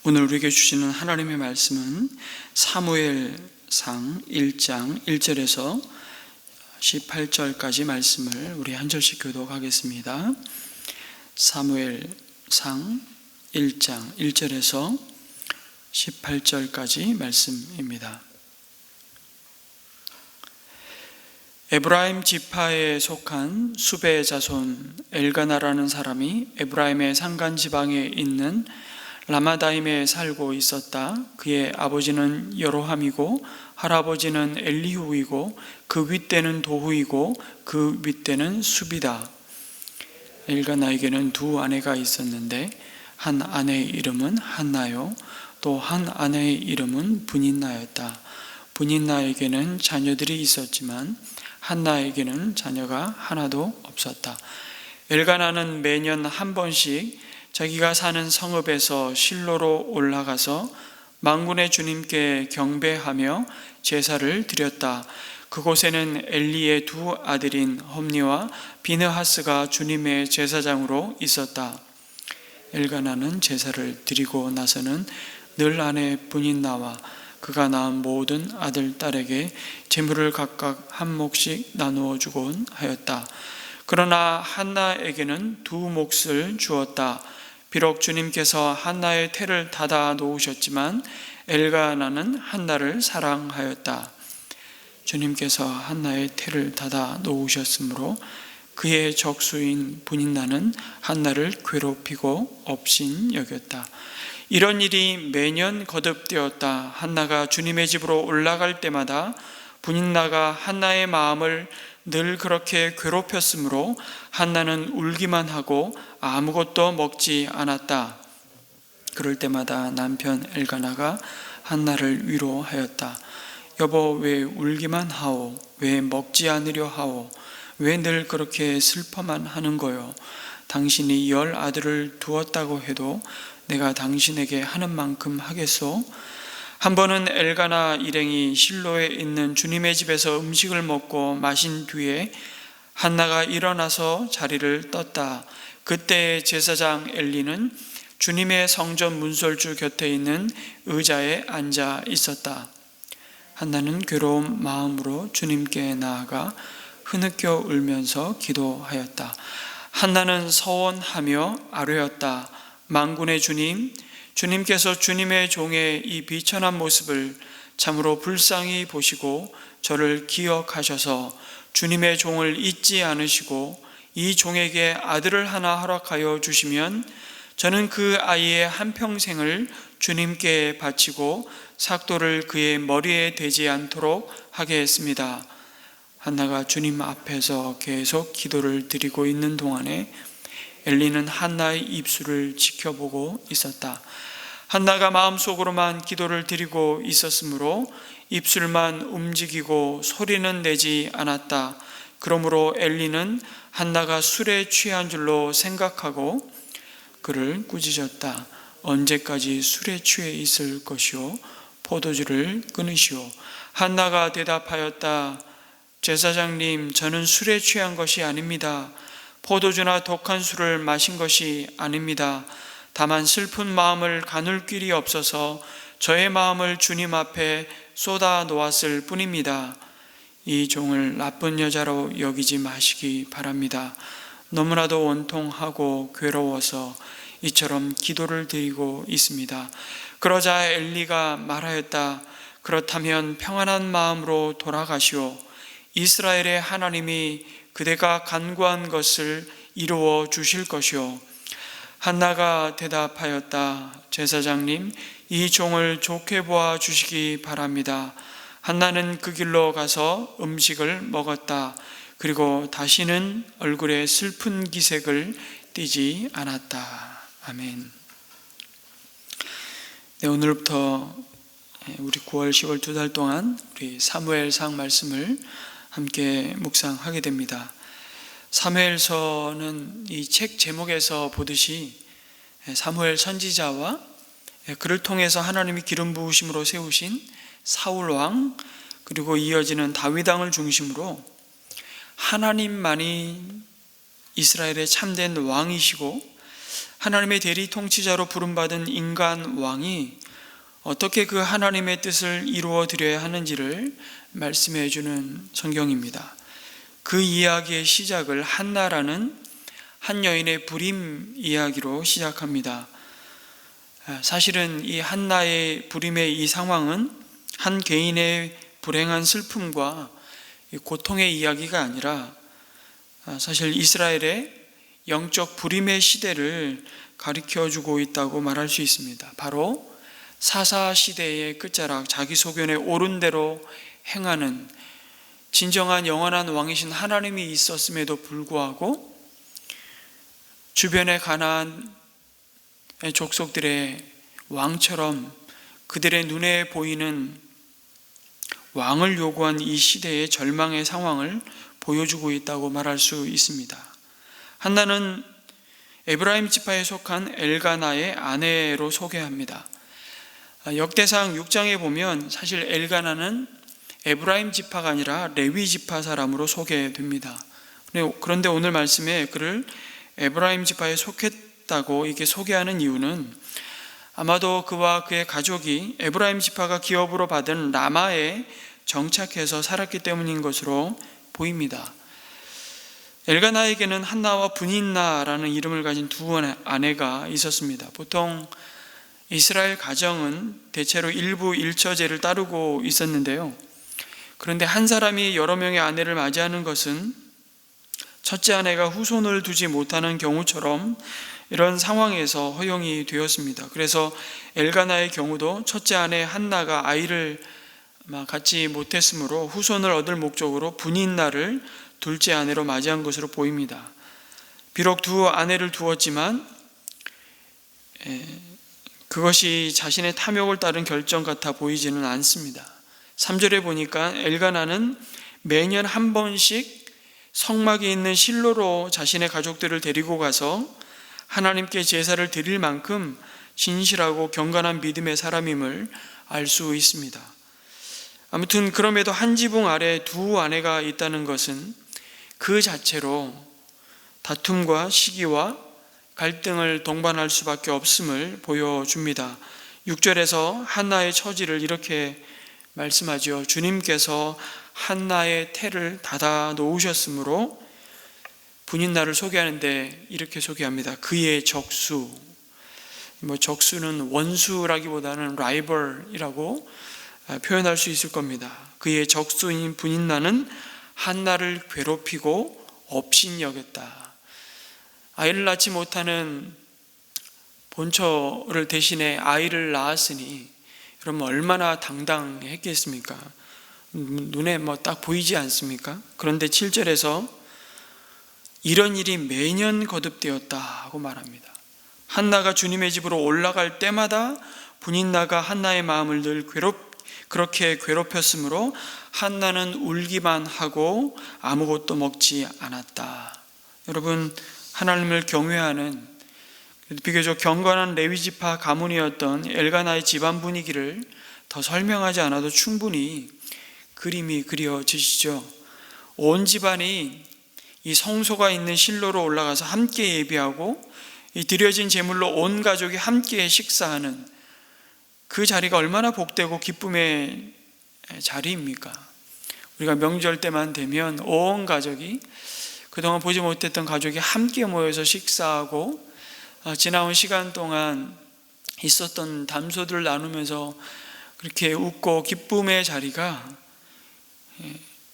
오늘 우리에게 주시는 하나님의 말씀은 사무엘상 1장 1절에서 18절까지 말씀을 우리 한 절씩 교독하겠습니다. 사무엘상 1장 1절에서 18절까지 말씀입니다. 에브라임 지파에 속한 수베의 자손 엘가나라는 사람이 에브라임의 산간 지방에 있는 라마다임에 살고 있었다. 그의 아버지는 여로함이고 할아버지는 엘리후이고 그 윗대는 도후이고 그 윗대는 수비다. 엘가나에게는 두 아내가 있었는데 한 아내의 이름은 한나요, 또 한 아내의 이름은 브닌나였다. 브닌나에게는 자녀들이 있었지만 한나에게는 자녀가 하나도 없었다. 엘가나는 매년 한 번씩 자기가 사는 성읍에서 실로로 올라가서 만군의 주님께 경배하며 제사를 드렸다. 그곳에는 엘리의 두 아들인 홈니와 비느하스가 주님의 제사장으로 있었다. 엘가나는 제사를 드리고 나서는 늘 아내 브닌나와 그가 낳은 모든 아들, 딸에게 제물을 각각 한 몫씩 나누어 주곤 하였다. 그러나 한나에게는 두 몫을 주었다. 비록 주님께서 한나의 태를 닫아 놓으셨지만 엘가나는 한나를 사랑하였다. 주님께서 한나의 태를 닫아 놓으셨으므로 그의 적수인 브닌나는 한나를 괴롭히고 업신여겼다. 이런 일이 매년 거듭되었다. 한나가 주님의 집으로 올라갈 때마다 브닌나가 한나의 마음을 늘 그렇게 괴롭혔으므로 한나는 울기만 하고 아무것도 먹지 않았다. 그럴 때마다 남편 엘가나가 한나를 위로하였다. 여보, 왜 울기만 하오? 왜 먹지 않으려 하오? 왜 늘 그렇게 슬퍼만 하는 거요? 당신이 10 아들을 두었다고 해도 내가 당신에게 하는 만큼 하겠소? 한 번은 엘가나 일행이 실로에 있는 주님의 집에서 음식을 먹고 마신 뒤에 한나가 일어나서 자리를 떴다. 그때 제사장 엘리는 주님의 성전 문설주 곁에 있는 의자에 앉아 있었다. 한나는 괴로운 마음으로 주님께 나아가 흐느껴 울면서 기도하였다. 한나는 서원하며 아뢰었다. 만군의 주님, 주님께서 주님의 종의 이 비천한 모습을 참으로 불쌍히 보시고 저를 기억하셔서 주님의 종을 잊지 않으시고 이 종에게 아들을 하나 허락하여 주시면 저는 그 아이의 한평생을 주님께 바치고 삭도를 그의 머리에 대지 않도록 하겠습니다. 한나가 주님 앞에서 계속 기도를 드리고 있는 동안에 엘리는 한나의 입술을 지켜보고 있었다. 한나가 마음속으로만 기도를 드리고 있었으므로 입술만 움직이고 소리는 내지 않았다. 그러므로 엘리는 한나가 술에 취한 줄로 생각하고 그를 꾸짖었다. 언제까지 술에 취해 있을 것이오? 포도주를 끊으시오. 한나가 대답하였다. 제사장님, 저는 술에 취한 것이 아닙니다. 포도주나 독한 술을 마신 것이 아닙니다. 다만 슬픈 마음을 가눌 길이 없어서 저의 마음을 주님 앞에 쏟아 놓았을 뿐입니다. 이 종을 나쁜 여자로 여기지 마시기 바랍니다. 너무나도 원통하고 괴로워서 이처럼 기도를 드리고 있습니다. 그러자 엘리가 말하였다. 그렇다면 평안한 마음으로 돌아가시오. 이스라엘의 하나님이 그대가 간구한 것을 이루어 주실 것이오. 한나가 대답하였다. 제사장님, 이 종을 좋게 보아 주시기 바랍니다. 한나는 그 길로 가서 음식을 먹었다. 그리고 다시는 얼굴에 슬픈 기색을 띠지 않았다. 아멘. 네, 오늘부터 우리 9월, 10월 2달 동안 우리 사무엘상 말씀을 함께 묵상하게 됩니다. 사무엘서는 이 책 제목에서 보듯이 사무엘 선지자와 그를 통해서 하나님이 기름 부으심으로 세우신 사울 왕, 그리고 이어지는 다윗 왕을 중심으로 하나님만이 이스라엘의 참된 왕이시고 하나님의 대리 통치자로 부름받은 인간 왕이 어떻게 그 하나님의 뜻을 이루어 드려야 하는지를 말씀해 주는 성경입니다. 그 이야기의 시작을 한나라는 한 여인의 불임 이야기로 시작합니다. 사실은 이 한나의 불임의 이 상황은 한 개인의 불행한 슬픔과 고통의 이야기가 아니라 사실 이스라엘의 영적 불임의 시대를 가리켜주고 있다고 말할 수 있습니다. 바로 사사 시대의 끝자락, 자기 소견에 옳은 대로 행하는 진정한 영원한 왕이신 하나님이 있었음에도 불구하고 주변의 가나안 족속들의 왕처럼 그들의 눈에 보이는 왕을 요구한 이 시대의 절망의 상황을 보여주고 있다고 말할 수 있습니다. 한나는 에브라임 지파에 속한 엘가나의 아내로 소개합니다. 역대상 6장에 보면 사실 엘가나는 에브라임 지파가 아니라 레위 지파 사람으로 소개됩니다. 그런데 오늘 말씀에 그를 에브라임 지파에 속했다고 이렇게 소개하는 이유는 아마도 그와 그의 가족이 에브라임 지파가 기업으로 받은 라마에 정착해서 살았기 때문인 것으로 보입니다. 엘가나에게는 한나와 브닌나라는 이름을 가진 두 아내가 있었습니다. 보통 이스라엘 가정은 대체로 일부 일처제를 따르고 있었는데요. 그런데 한 사람이 여러 명의 아내를 맞이하는 것은 첫째 아내가 후손을 두지 못하는 경우처럼 이런 상황에서 허용이 되었습니다. 그래서 엘가나의 경우도 첫째 아내 한나가 아이를 갖지 못했으므로 후손을 얻을 목적으로 브닌나를 둘째 아내로 맞이한 것으로 보입니다. 비록 두 아내를 두었지만 그것이 자신의 탐욕을 따른 결정 같아 보이지는 않습니다. 3절에 보니까 엘가나는 매년 한 번씩 성막에 있는 실로로 자신의 가족들을 데리고 가서 하나님께 제사를 드릴 만큼 진실하고 경건한 믿음의 사람임을 알 수 있습니다. 아무튼 그럼에도 한 지붕 아래 두 아내가 있다는 것은 그 자체로 다툼과 시기와 갈등을 동반할 수밖에 없음을 보여줍니다. 6절에서 한나의 처지를 이렇게 말씀하죠. 주님께서 한나의 태를 닫아 놓으셨으므로 브닌나를 소개하는데 이렇게 소개합니다. 그의 적수. 적수는 원수라기보다는 라이벌이라고 표현할 수 있을 겁니다. 그의 적수인 브닌나는 한나를 괴롭히고 업신여겼다. 아이를 낳지 못하는 본처를 대신해 아이를 낳았으니 그러면 얼마나 당당했겠습니까? 눈에 딱 보이지 않습니까? 그런데 7절에서 이런 일이 매년 거듭되었다고 말합니다. 한나가 주님의 집으로 올라갈 때마다 브닌나가 한나의 마음을 늘 그렇게 괴롭혔으므로 한나는 울기만 하고 아무것도 먹지 않았다. 여러분, 하나님을 경외하는 비교적 경건한 레위지파 가문이었던 엘가나의 집안 분위기를 더 설명하지 않아도 충분히 그림이 그려지시죠. 온 집안이 이 성소가 있는 실로로 올라가서 함께 예배하고 이 드려진 제물로 온 가족이 함께 식사하는 그 자리가 얼마나 복되고 기쁨의 자리입니까? 우리가 명절 때만 되면 온 가족이 그동안 보지 못했던 가족이 함께 모여서 식사하고 지나온 시간 동안 있었던 담소들을 나누면서 그렇게 웃고 기쁨의 자리가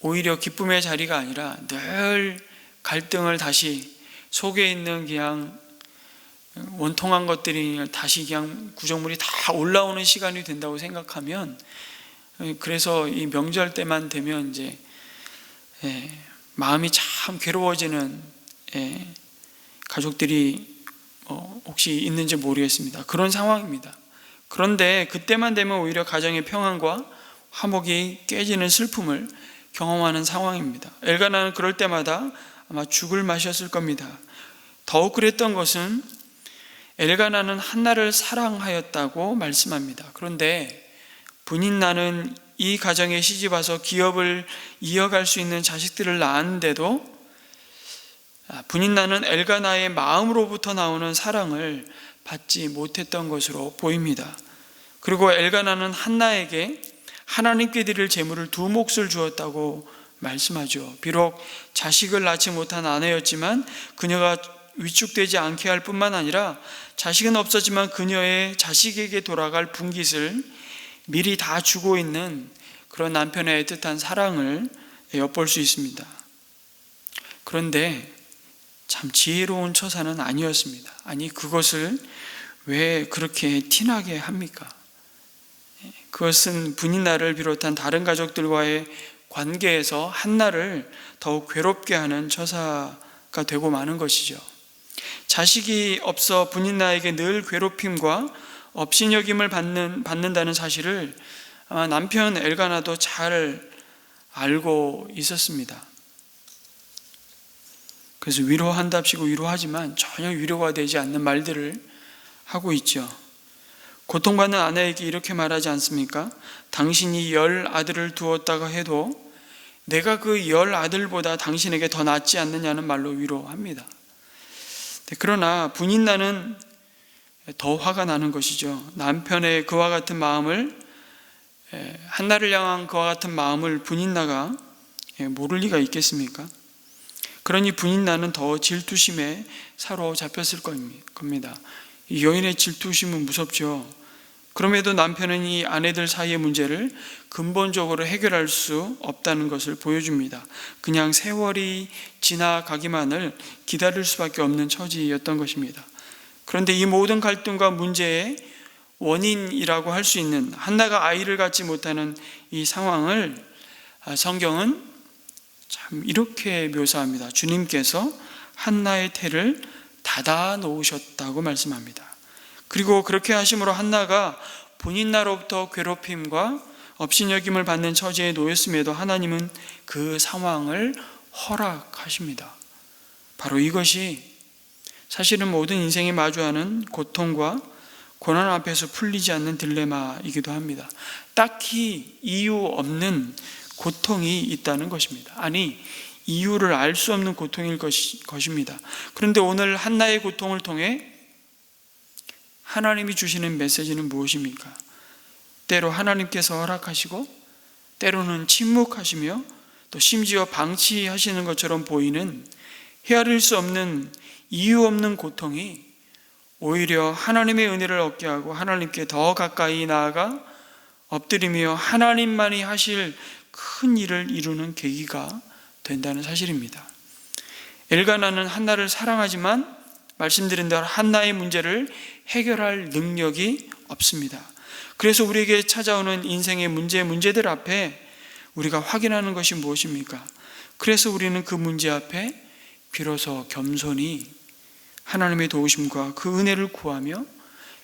오히려 기쁨의 자리가 아니라 늘 갈등을 다시 속에 있는 그냥 원통한 것들이 다시 그냥 구정물이 다 올라오는 시간이 된다고 생각하면, 그래서 이 명절 때만 되면 이제 마음이 참 괴로워지는 가족들이 혹시 있는지 모르겠습니다. 그런 상황입니다. 그런데 그때만 되면 오히려 가정의 평안과 화목이 깨지는 슬픔을 경험하는 상황입니다. 엘가나는 그럴 때마다 아마 죽을 맛이었을 겁니다. 더욱 그랬던 것은 엘가나는 한나를 사랑하였다고 말씀합니다. 그런데 브닌나는 이 가정에 시집와서 기업을 이어갈 수 있는 자식들을 낳았는데도 분인나는 엘가나의 마음으로부터 나오는 사랑을 받지 못했던 것으로 보입니다. 그리고 엘가나는 한나에게 하나님께 드릴 제물을 2몫을 주었다고 말씀하죠. 비록 자식을 낳지 못한 아내였지만 그녀가 위축되지 않게 할 뿐만 아니라 자식은 없었지만 그녀의 자식에게 돌아갈 분깃을 미리 다 주고 있는 그런 남편의 애틋한 사랑을 엿볼 수 있습니다. 그런데 참 지혜로운 처사는 아니었습니다. 아니, 그것을 왜 그렇게 티나게 합니까? 그것은 분인나를 비롯한 다른 가족들과의 관계에서 한나를 더욱 괴롭게 하는 처사가 되고 마는 것이죠. 자식이 없어 분인나에게 늘 괴롭힘과 업신여김을 받는다는 사실을 아마 남편 엘가나도 잘 알고 있었습니다. 그래서 위로한답시고 위로하지만 전혀 위로가 되지 않는 말들을 하고 있죠. 고통받는 아내에게 이렇게 말하지 않습니까? 당신이 10 아들을 두었다가 해도 내가 그 10 아들보다 당신에게 더 낫지 않느냐는 말로 위로합니다. 그러나 분인나는 더 화가 나는 것이죠. 남편의 그와 같은 마음을, 한나를 향한 그와 같은 마음을 분인나가 모를 리가 있겠습니까? 그러니 분인나는 더 질투심에 사로잡혔을 겁니다. 이 여인의 질투심은 무섭죠. 그럼에도 남편은 이 아내들 사이의 문제를 근본적으로 해결할 수 없다는 것을 보여줍니다. 그냥 세월이 지나가기만을 기다릴 수밖에 없는 처지였던 것입니다. 그런데 이 모든 갈등과 문제의 원인이라고 할 수 있는 한나가 아이를 갖지 못하는 이 상황을 성경은 참 이렇게 묘사합니다. 주님께서 한나의 태를 닫아 놓으셨다고 말씀합니다. 그리고 그렇게 하심으로 한나가 분인나로부터 괴롭힘과 업신여김을 받는 처지에 놓였음에도 하나님은 그 상황을 허락하십니다. 바로 이것이 사실은 모든 인생이 마주하는 고통과 고난 앞에서 풀리지 않는 딜레마이기도 합니다. 딱히 이유 없는 고통이 있다는 것입니다. 아니, 이유를 알 수 없는 고통일 것입니다. 그런데 오늘 한나의 고통을 통해 하나님이 주시는 메시지는 무엇입니까? 때로 하나님께서 허락하시고 때로는 침묵하시며 또 심지어 방치하시는 것처럼 보이는 헤아릴 수 없는 이유 없는 고통이 오히려 하나님의 은혜를 얻게 하고 하나님께 더 가까이 나아가 엎드리며 하나님만이 하실 큰 일을 이루는 계기가 된다는 사실입니다. 엘가나는 한나를 사랑하지만 말씀드린 대로 한나의 문제를 해결할 능력이 없습니다. 그래서 우리에게 찾아오는 인생의 문제들 앞에 우리가 확인하는 것이 무엇입니까? 그래서 우리는 그 문제 앞에 비로소 겸손히 하나님의 도우심과 그 은혜를 구하며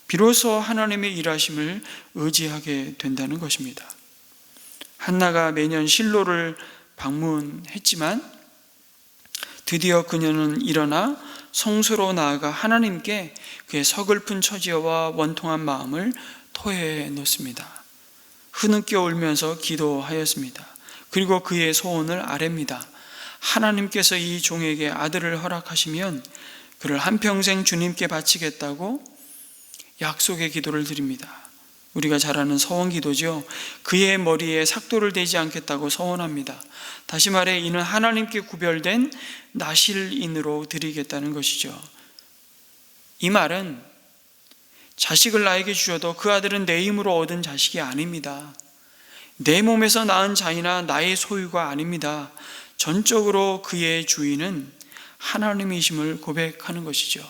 비로소 하나님의 일하심을 의지하게 된다는 것입니다. 한나가 매년 실로를 방문했지만 드디어 그녀는 일어나 성소로 나아가 하나님께 그의 서글픈 처지와 원통한 마음을 토해 놓습니다. 흐느껴 울면서 기도하였습니다. 그리고 그의 소원을 아뢰입니다. 하나님께서 이 종에게 아들을 허락하시면 그를 한평생 주님께 바치겠다고 약속의 기도를 드립니다. 우리가 잘 아는 서원 기도죠. 그의 머리에 삭도를 대지 않겠다고 서원합니다. 다시 말해 이는 하나님께 구별된 나실인으로 드리겠다는 것이죠. 이 말은 자식을 나에게 주셔도 그 아들은 내 힘으로 얻은 자식이 아닙니다. 내 몸에서 낳은 자이나 나의 소유가 아닙니다. 전적으로 그의 주인은 하나님이심을 고백하는 것이죠.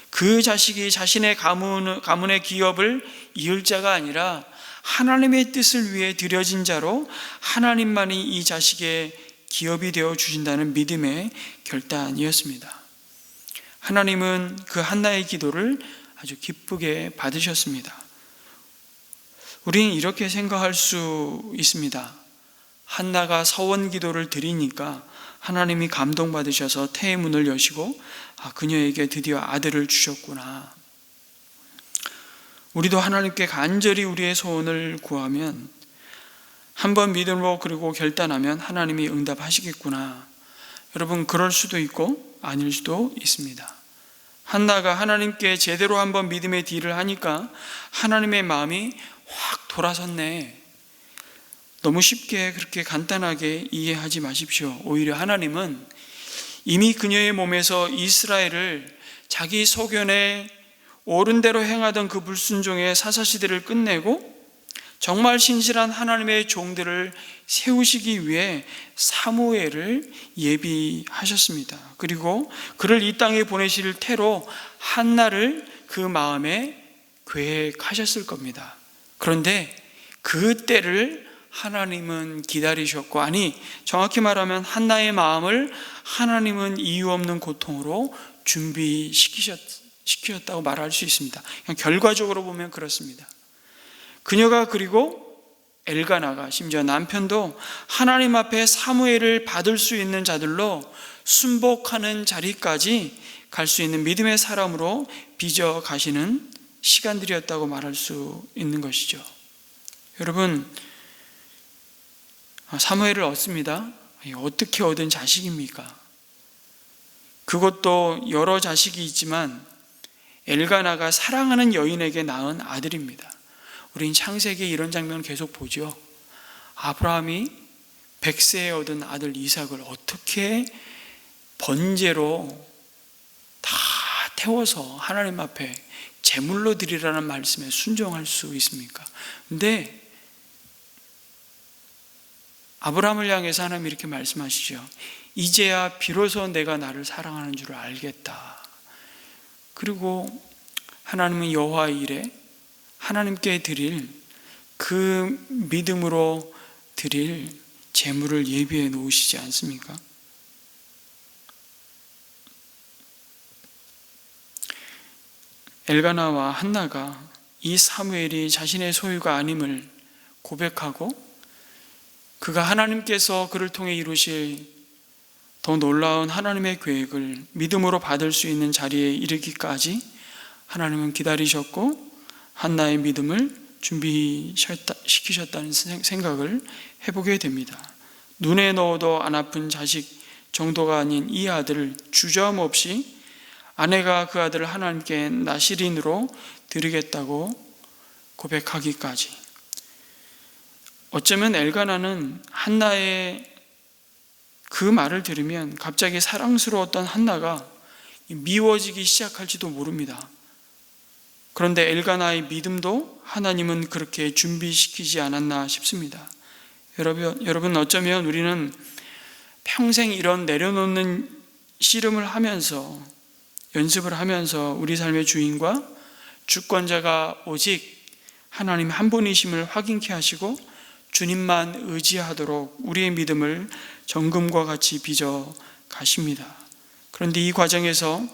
그 자식이 자신의 가문의 기업을 이을 자가 아니라 하나님의 뜻을 위해 드려진 자로 하나님만이 이 자식의 기업이 되어 주신다는 믿음의 결단이었습니다. 하나님은 그 한나의 기도를 아주 기쁘게 받으셨습니다. 우리는 이렇게 생각할 수 있습니다. 한나가 서원 기도를 드리니까 하나님이 감동받으셔서 태의 문을 여시고 그녀에게 드디어 아들을 주셨구나. 우리도 하나님께 간절히 우리의 소원을 구하면 한번 믿음으로 그리고 결단하면 하나님이 응답하시겠구나. 여러분, 그럴 수도 있고 아닐 수도 있습니다. 한나가 하나님께 제대로 한번 믿음의 딜을 하니까 하나님의 마음이 확 돌아섰네. 너무 쉽게 그렇게 간단하게 이해하지 마십시오. 오히려 하나님은 이미 그녀의 몸에서 이스라엘을 자기 소견에 옳은 대로 행하던 그 불순종의 사사시대를 끝내고 정말 신실한 하나님의 종들을 세우시기 위해 사무엘을 예비하셨습니다. 그리고 그를 이 땅에 보내실 태로 한나를 그 마음에 계획하셨을 겁니다. 그런데 그 때를 하나님은 기다리셨고, 아니 정확히 말하면 한나의 마음을 하나님은 이유 없는 고통으로 준비시키셨다고 말할 수 있습니다. 그냥 결과적으로 보면 그렇습니다. 그녀가 그리고 엘가나가 심지어 남편도 하나님 앞에 사무엘을 받을 수 있는 자들로 순복하는 자리까지 갈 수 있는 믿음의 사람으로 빚어 가시는 시간들이었다고 말할 수 있는 것이죠. 여러분, 사무엘을 얻습니다. 어떻게 얻은 자식입니까? 그것도 여러 자식이 있지만 엘가나가 사랑하는 여인에게 낳은 아들입니다. 우린 창세기에 이런 장면을 계속 보죠. 아브라함이 100세에 얻은 아들 이삭을 어떻게 번제로 다 태워서 하나님 앞에 제물로 드리라는 말씀에 순종할 수 있습니까? 근데 아브라함을 향해서 하나님이 이렇게 말씀하시죠. 이제야 비로소 내가 나를 사랑하는 줄을 알겠다. 그리고 하나님은 여호와 일에 하나님께 드릴 그 믿음으로 드릴 제물을 예비해 놓으시지 않습니까? 엘가나와 한나가 이 사무엘이 자신의 소유가 아님을 고백하고 그가 하나님께서 그를 통해 이루실 더 놀라운 하나님의 계획을 믿음으로 받을 수 있는 자리에 이르기까지 하나님은 기다리셨고 한나의 믿음을 준비시키셨다는 생각을 해보게 됩니다. 눈에 넣어도 안 아픈 자식 정도가 아닌 이 아들을 주저함없이 아내가 그 아들을 하나님께 나시린으로 드리겠다고 고백하기까지. 어쩌면 엘가나는 한나의 그 말을 들으면 갑자기 사랑스러웠던 한나가 미워지기 시작할지도 모릅니다. 그런데 엘가나의 믿음도 하나님은 그렇게 준비시키지 않았나 싶습니다. 여러분, 어쩌면 우리는 평생 이런 내려놓는 씨름을 하면서, 연습을 하면서 우리 삶의 주인과 주권자가 오직 하나님 한 분이심을 확인케 하시고 주님만 의지하도록 우리의 믿음을 정금과 같이 빚어 가십니다. 그런데 이 과정에서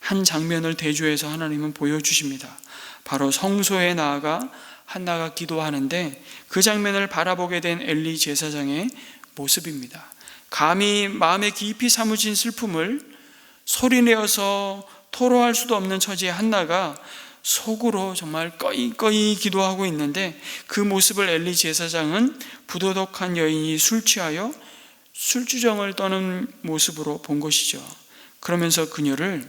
한 장면을 대조해서 하나님은 보여주십니다. 바로 성소에 나아가 한나가 기도하는데 그 장면을 바라보게 된 엘리 제사장의 모습입니다. 감히 마음에 깊이 사무친 슬픔을 소리내어서 토로할 수도 없는 처지의 한나가 속으로 정말 꺼이꺼이 기도하고 있는데 그 모습을 엘리 제사장은 부도덕한 여인이 술 취하여 술주정을 떠는 모습으로 본 것이죠. 그러면서 그녀를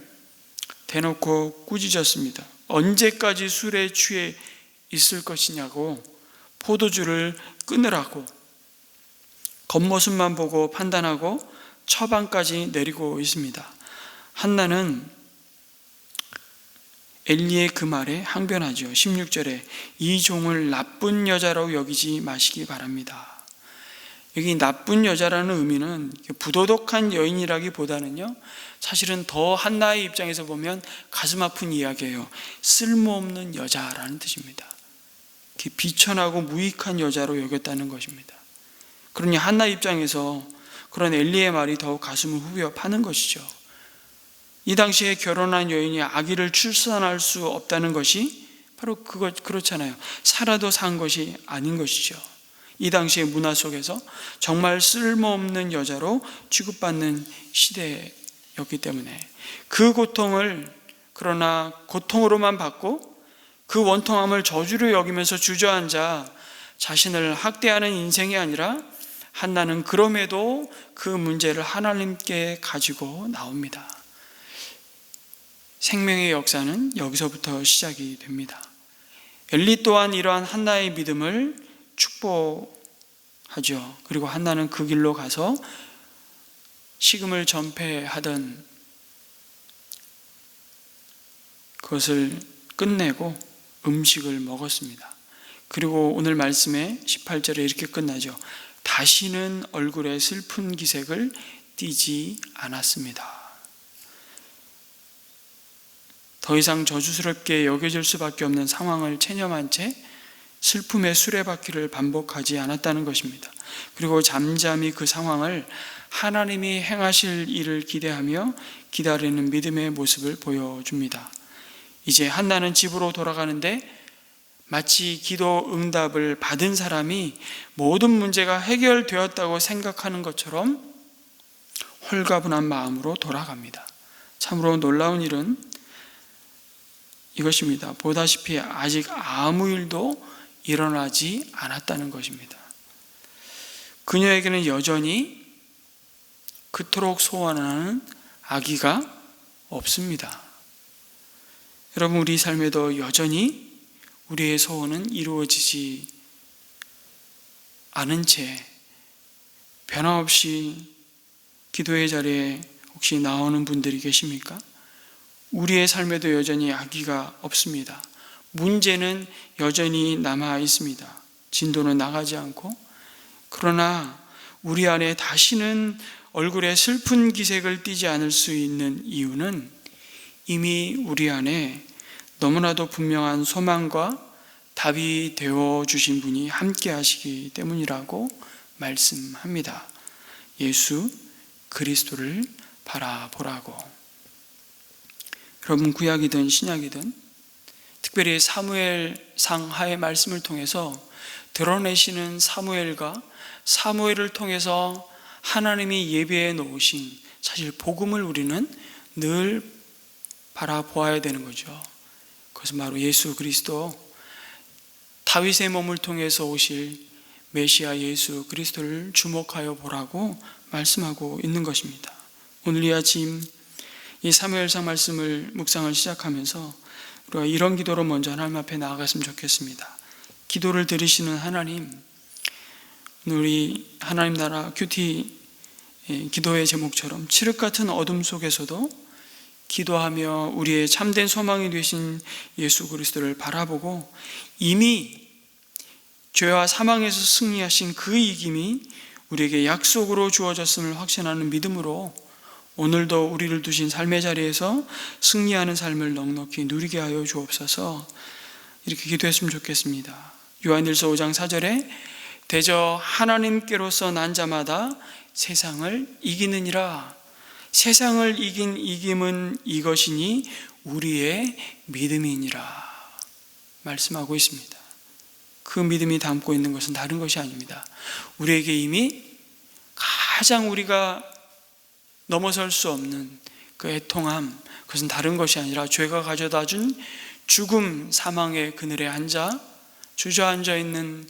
대놓고 꾸짖었습니다. 언제까지 술에 취해 있을 것이냐고, 포도주를 끊으라고, 겉모습만 보고 판단하고 처방까지 내리고 있습니다. 한나는 엘리의 그 말에 항변하죠. 16절에 이 종을 나쁜 여자로 여기지 마시기 바랍니다. 여기 나쁜 여자라는 의미는 부도덕한 여인이라기보다는요, 사실은 더 한나의 입장에서 보면 가슴 아픈 이야기예요. 쓸모없는 여자라는 뜻입니다. 비천하고 무익한 여자로 여겼다는 것입니다. 그러니 한나 입장에서 그런 엘리의 말이 더욱 가슴을 후벼 파는 것이죠. 이 당시에 결혼한 여인이 아기를 출산할 수 없다는 것이 바로 그렇잖아요. 살아도 산 것이 아닌 것이죠. 이 당시의 문화 속에서 정말 쓸모없는 여자로 취급받는 시대였기 때문에 그 고통을, 그러나 고통으로만 받고 그 원통함을 저주로 여기면서 주저앉아 자신을 학대하는 인생이 아니라 한나는 그럼에도 그 문제를 하나님께 가지고 나옵니다. 생명의 역사는 여기서부터 시작이 됩니다. 엘리 또한 이러한 한나의 믿음을 축복하죠. 그리고 한나는 그 길로 가서 식음을 전폐하던 그것을 끝내고 음식을 먹었습니다. 그리고 오늘 말씀의 18절에 이렇게 끝나죠. 다시는 얼굴에 슬픈 기색을 띠지 않았습니다. 더 이상 저주스럽게 여겨질 수밖에 없는 상황을 체념한 채 슬픔의 수레바퀴를 반복하지 않았다는 것입니다. 그리고 잠잠히 그 상황을 하나님이 행하실 일을 기대하며 기다리는 믿음의 모습을 보여줍니다. 이제 한나는 집으로 돌아가는데 마치 기도 응답을 받은 사람이 모든 문제가 해결되었다고 생각하는 것처럼 홀가분한 마음으로 돌아갑니다. 참으로 놀라운 일은 이것입니다. 보다시피 아직 아무 일도 일어나지 않았다는 것입니다. 그녀에게는 여전히 그토록 소원하는 아기가 없습니다. 여러분, 우리 삶에도 여전히 우리의 소원은 이루어지지 않은 채 변함없이 기도의 자리에 혹시 나오는 분들이 계십니까? 우리의 삶에도 여전히 아기가 없습니다. 문제는 여전히 남아 있습니다. 진도는 나가지 않고. 그러나 우리 안에 다시는 얼굴에 슬픈 기색을 띠지 않을 수 있는 이유는 이미 우리 안에 너무나도 분명한 소망과 답이 되어주신 분이 함께 하시기 때문이라고 말씀합니다. 예수 그리스도를 바라보라고. 여러분, 구약이든 신약이든 특별히 사무엘상 하의 말씀을 통해서 드러내시는 사무엘과 사무엘을 통해서 하나님이 예비해 놓으신 사실 복음을 우리는 늘 바라보아야 되는 거죠. 그것은 바로 예수 그리스도, 다윗의 몸을 통해서 오실 메시아 예수 그리스도를 주목하여 보라고 말씀하고 있는 것입니다. 오늘 이 아침 이 사무엘상 말씀을 묵상을 시작하면서 우리가 이런 기도로 먼저 하나님 앞에 나아갔으면 좋겠습니다. 기도를 들으시는 하나님, 우리 하나님 나라 큐티 기도의 제목처럼 칠흑 같은 어둠 속에서도 기도하며 우리의 참된 소망이 되신 예수 그리스도를 바라보고 이미 죄와 사망에서 승리하신 그 이김이 우리에게 약속으로 주어졌음을 확신하는 믿음으로 오늘도 우리를 두신 삶의 자리에서 승리하는 삶을 넉넉히 누리게 하여 주옵소서. 이렇게 기도했으면 좋겠습니다. 요한일서 5장 4절에 대저 하나님께로서 난 자마다 세상을 이기느니라. 세상을 이긴 이김은 이것이니 우리의 믿음이니라 말씀하고 있습니다. 그 믿음이 담고 있는 것은 다른 것이 아닙니다. 우리에게 이미 가장 우리가 넘어설 수 없는 그 애통함, 그것은 다른 것이 아니라 죄가 가져다 준 죽음, 사망의 그늘에 주저앉아 있는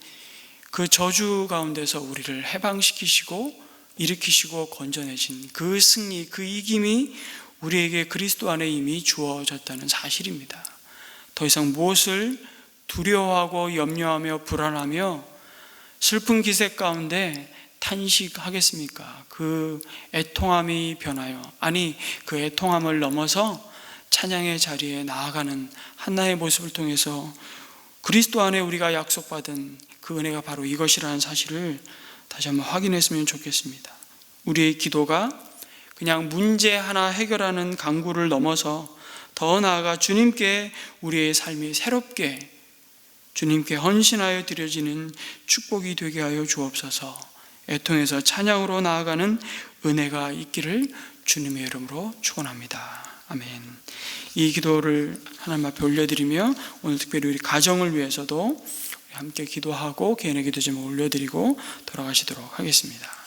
그 저주 가운데서 우리를 해방시키시고 일으키시고 건져내신 그 승리, 그 이김이 우리에게 그리스도 안에 이미 주어졌다는 사실입니다. 더 이상 무엇을 두려워하고 염려하며 불안하며 슬픈 기색 가운데 탄식하겠습니까? 그 애통함이 변하여, 아니 그 애통함을 넘어서 찬양의 자리에 나아가는 한나의 모습을 통해서 그리스도 안에 우리가 약속받은 그 은혜가 바로 이것이라는 사실을 다시 한번 확인했으면 좋겠습니다. 우리의 기도가 그냥 문제 하나 해결하는 강구를 넘어서 더 나아가 주님께 우리의 삶이 새롭게 주님께 헌신하여 드려지는 축복이 되게 하여 주옵소서. 애통에서 찬양으로 나아가는 은혜가 있기를 주님의 이름으로 축원합니다. 아멘. 이 기도를 하나님 앞에 올려드리며 오늘 특별히 우리 가정을 위해서도 함께 기도하고 개인의 기도 제목 올려드리고 돌아가시도록 하겠습니다.